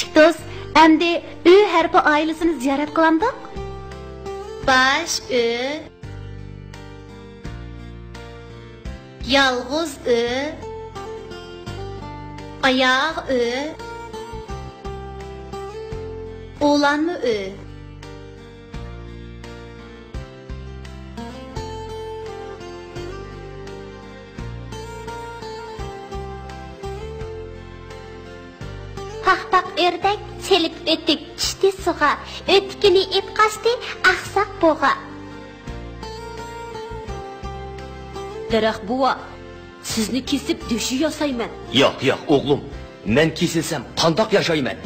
Kichik do'st, endi Ü harfi oilasini ziyorat qilamdik. Baş Ü, yalğız Ü, ayaq Ü, oğlanmı Ü. Paq ördek, selip ötük, çişti suğa, ötkini it kaçtı, aksak boğa. Daraxt buva, sizni kesip döşü yasayman. Yo'q, o'g'lim. Men kesilsam qandoq yashayman?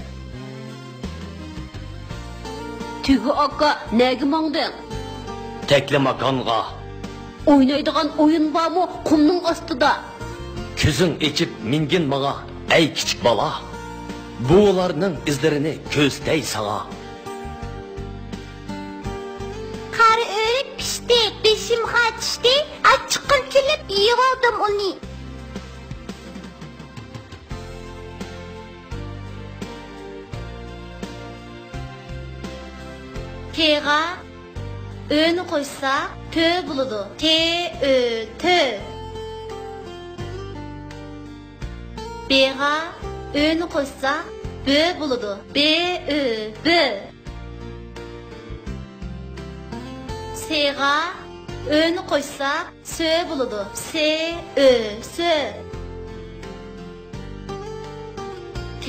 Tügü aka, nega mangding? Tekli makonga. Oynaydigan oyun bormi qumning ostida? Ko'zing echib mingin maga, ey kichik bola. Bularning izlarini ko'zday sağa. Qari örek pişti, beşim kaçtı, açıkın kelip yığıldım onu. T'ga Ö'nü koysa tö buludu. T, Ö, tö. B'ga Ö'nü koysa bö buludu. B, Ö, bö. S'ga Ö'nü koysa sö buludu. S, Ö, sö. T,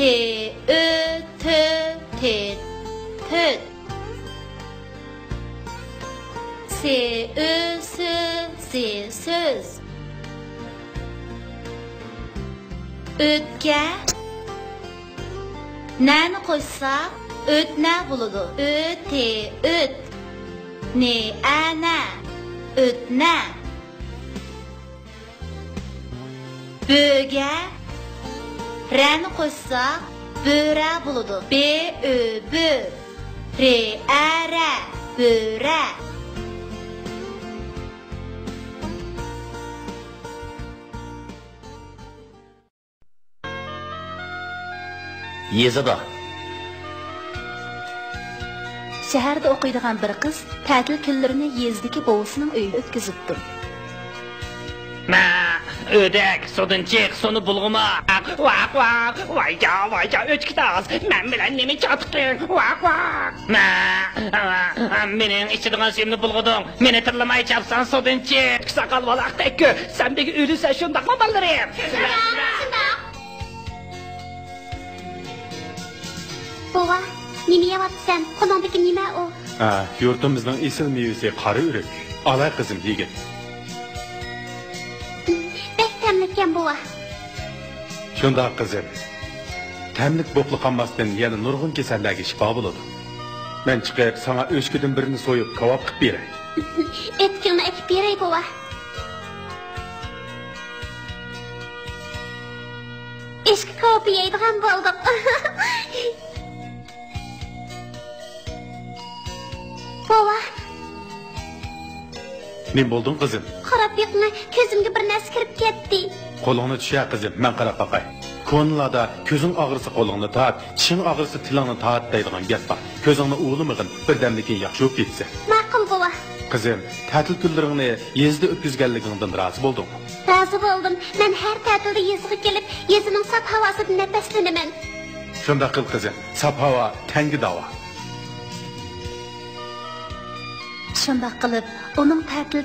Ö, tö, T, töt. S, Ö, sö, S, söz. Ötke N'ni koysak ötne buludu. Öt, öt. Ne, ana. Ötne. Böge R'ni koysak böre buludu. B, Ö, bö. R, re. Böre. Yezada. Şehirde okuyduğun bir kız tatil günlerini yezdeki babasının öyle ötküzüptü. Ma, ödek, sudun çık, sonu bulguma. Vak vak, vayca, ötkütaz. Men bilen nemi çatıktın, vak vak. Ma, menin içidiğin suyumunu bulgudun. Meni tırlamay çapsan sudun çık. Sakal valak tekkü, sen beki ölüse şundak mı balırım? Baba, nime yapatsan? Kolundaki nime o? Yurtimizning esil mevasi qari o'rik. Alay qizim yigit. Bek temlikken baba. Shunda qizim. Tamlik bo'pli qolmasdan yana nurg'un kasallarga shifo bo'ladi. Men chiqib sana o'shkidan birini so'yib kavob qilib beray. Etkini ekib beray baba. Eski kavob yeydigan bo'ldik. Baba. Ne bo'lding qizim? Qarab yo'qmi, ko'zimga bir narsa kirib ketdi. Qo'lingni tusha qizim, men qarab baqay. Ko'nlarda ko'zing og'risa qo'lingni tart, tishing og'risa tilingni tart deydigan gap bor. Ko'zingni o'g'limig'in birdan keyin yaxshi bo'lib ketsa. Ma'qul baba. Qizim, ta'til kunlaringni yezda o'tkazganligingdan rozi bo'ldingmi? Rozi bo'ldim. Men har ta'tilda yezga kelib, yezining saf havosidan nafaslanaman. Shunda qil qizim, saf havo tangi davo. Shunday qilib, uning ta'til